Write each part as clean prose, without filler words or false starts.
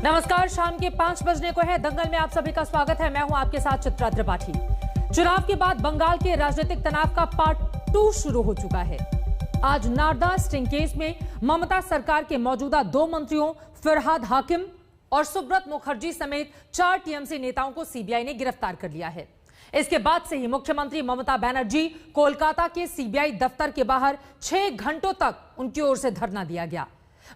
नमस्कार, शाम के 5 बजने को है। दंगल में आप सभी का स्वागत है। मैं हूं आपके साथ चित्रा त्रिपाठी। चुनाव के बाद बंगाल के राजनीतिक तनाव का पार्ट 2 शुरू हो चुका है। आज नारदा स्टिंग केस में ममता सरकार के मौजूदा 2 मंत्रियों फिरहाद हाकिम और सुब्रत मुखर्जी समेत 4 टीएमसी नेताओं को सीबीआई ने गिरफ्तार कर लिया है। इसके बाद से ही मुख्यमंत्री ममता बनर्जी कोलकाता के सीबीआई दफ्तर के बाहर 6 घंटों तक उनकी ओर से धरना दिया गया।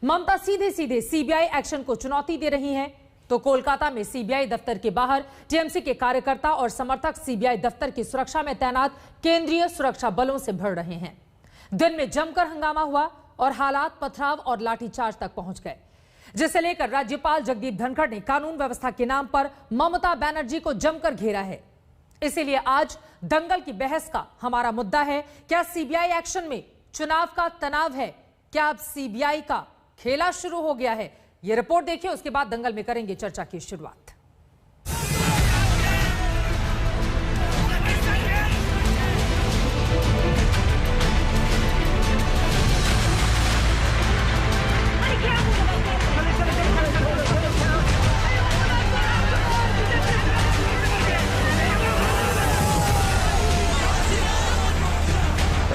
ममता सीधे सीधे सीबीआई एक्शन को चुनौती दे रही हैं, तो कोलकाता में सीबीआई दफ्तर के बाहर टीएमसी के कार्यकर्ता और समर्थक सीबीआई दफ्तर की सुरक्षा में तैनात केंद्रीय सुरक्षा बलों से भिड़ रहे हैं। दिन में जमकर हंगामा हुआ और हालात पथराव और लाठीचार्ज तक पहुंच गए, जिसे लेकर राज्यपाल जगदीप धनखड़ ने कानून व्यवस्था के नाम पर ममता बनर्जी को जमकर घेरा है। इसीलिए आज दंगल की बहस का हमारा मुद्दा है, क्या सीबीआई एक्शन में चुनाव का तनाव है? क्या अब सीबीआई का खेला शुरू हो गया है? यह रिपोर्ट देखिए, उसके बाद दंगल में करेंगे चर्चा की शुरुआत।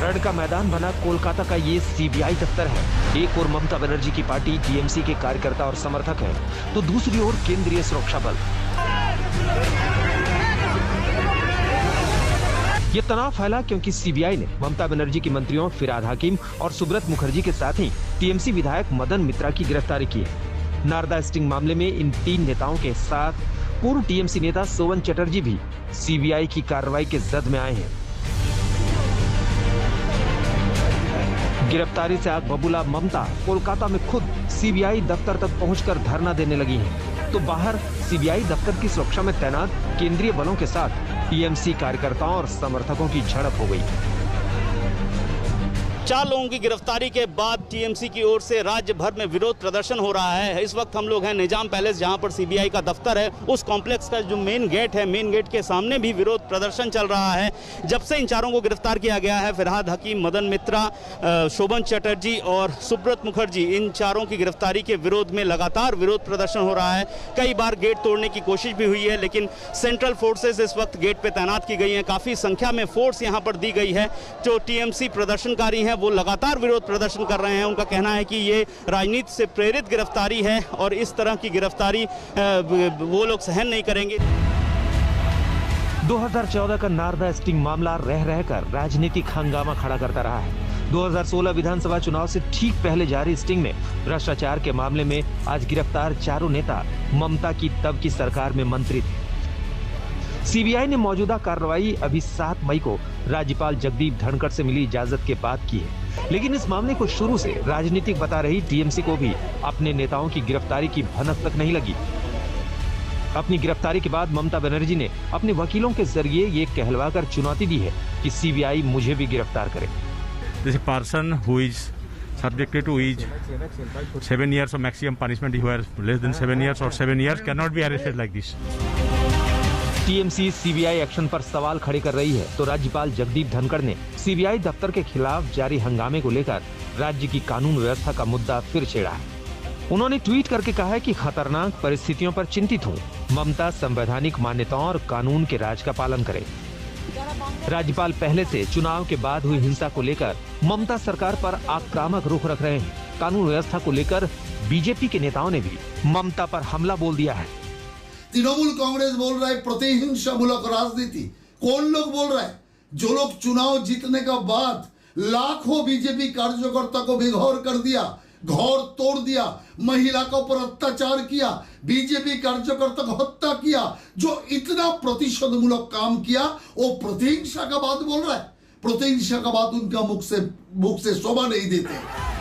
रण का मैदान बना कोलकाता का ये सीबीआई दफ्तर है। एक ओर ममता बनर्जी की पार्टी टीएमसी के कार्यकर्ता और समर्थक हैं, तो दूसरी ओर केंद्रीय सुरक्षा बल। ये तनाव फैला क्योंकि सीबीआई ने ममता बनर्जी की मंत्रियों फिरहाद हाकिम और सुब्रत मुखर्जी के साथ ही टीएमसी विधायक मदन मित्रा की गिरफ्तारी की है। नारदा स्टिंग मामले में इन 3 नेताओं के साथ पूर्व टीएमसी नेता सोवन चटर्जी भी सीबीआई की कार्रवाई के जद में आए हैं। गिरफ्तारी से आग बबूला ममता कोलकाता में खुद सीबीआई दफ्तर तक पहुंचकर धरना देने लगी हैं, तो बाहर सीबीआई दफ्तर की सुरक्षा में तैनात केंद्रीय बलों के साथ टीएमसी कार्यकर्ताओं और समर्थकों की झड़प हो गई। 4 लोगों की गिरफ्तारी के बाद टीएमसी की ओर से राज्य भर में विरोध प्रदर्शन हो रहा है। इस वक्त हम लोग हैं निजाम पैलेस, जहां पर सीबीआई का दफ्तर है। उस कॉम्प्लेक्स का जो मेन गेट है, मेन गेट के सामने भी विरोध प्रदर्शन चल रहा है। जब से इन चारों को गिरफ्तार किया गया है, फिरहाद हकीम, मदन मित्रा, शोभन चटर्जी और सुब्रत मुखर्जी, इन चारों की गिरफ्तारी के विरोध में लगातार विरोध प्रदर्शन हो रहा है। कई बार गेट तोड़ने की कोशिश भी हुई है, लेकिन सेंट्रल फोर्सेस इस वक्त गेट पे तैनात की गई हैं। काफी संख्या में फोर्स यहाँ पर दी गई है। जो टीएमसी प्रदर्शनकारी हैं वो लगातार विरोध प्रदर्शन कर रहे हैं। उनका कहना है कि ये राजनीति से प्रेरित गिरफ्तारी है और इस तरह की गिरफ्तारी वो लोग सहन नहीं करेंगे। 2014 का नारदा स्टिंग मामला रह रहकर राजनीतिक हंगामा खड़ा करता रहा है। 2016 विधानसभा चुनाव से ठीक पहले जारी स्टिंग में भ्रष्टाचार के मामले में आज गिरफ्तार 4 नेता ममता की तब की सरकार में मंत्री थे। सीबीआई ने मौजूदा कार्रवाई अभी 7 मई को राज्यपाल जगदीप धनखड़ से मिली इजाजत के बाद की है, लेकिन इस मामले को शुरू से राजनीतिक बता रही टीएमसी को भी अपने नेताओं की गिरफ्तारी की भनक तक नहीं लगी। अपनी गिरफ्तारी के बाद ममता बनर्जी ने अपने वकीलों के जरिए ये कहलवाकर चुनौती दी है कि सीबीआई मुझे भी गिरफ्तार करे। This is a person who is subjected to each 7 years of maximum punishment. If you are less than 7 years or 7 years cannot be arrested like this. TMC CBI action पर सवाल खड़े कर रही है, तो राज्यपाल जगदीप धनखड़ ने सीबीआई दफ्तर के खिलाफ जारी हंगामे को लेकर राज्य की कानून व्यवस्था का मुद्दा फिर छेड़ा है। उन्होंने ट्वीट करके कहा है कि खतरनाक परिस्थितियों पर चिंतित हूँ। ममता संवैधानिक मान्यताओं और कानून के राज का पालन करे। राज्यपाल पहले से चुनाव के बाद हुई हिंसा को लेकर ममता सरकार पर आक्रामक रुख रख रहे हैं। कानून व्यवस्था को लेकर बीजेपी के नेताओं ने भी ममता पर हमला बोल दिया है। तृणमूल कांग्रेस बोल रहा है प्रतिहिंसामूलक राजनीति। कौन लोग बोल रहा है? जो लोग चुनाव जीतने के बाद लाखों बीजेपी कार्यकर्ता को बेघर कर दिया, घर तोड़ दिया, महिला के ऊपर अत्याचार किया, बीजेपी कार्यकर्ता को हत्या किया, जो इतना प्रतिशोधमूलक काम किया, वो प्रतिहिंसा का बात बोल रहा है। प्रतिहिंसा का बात उनका मुख से शोभा नहीं देते।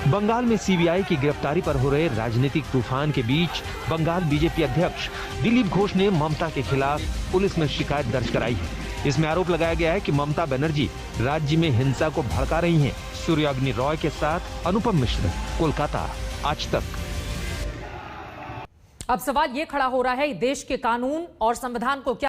बंगाल में सीबीआई की गिरफ्तारी पर हो रहे राजनीतिक तूफान के बीच बंगाल बीजेपी अध्यक्ष दिलीप घोष ने ममता के खिलाफ पुलिस में शिकायत दर्ज कराई है। इसमें आरोप लगाया गया है कि ममता बनर्जी राज्य में हिंसा को भड़का रही हैं। सूर्याग्नि रॉय के साथ अनुपम मिश्र, कोलकाता, आज तक। अब सवाल ये खड़ा हो रहा है, देश के कानून और संविधान को क्या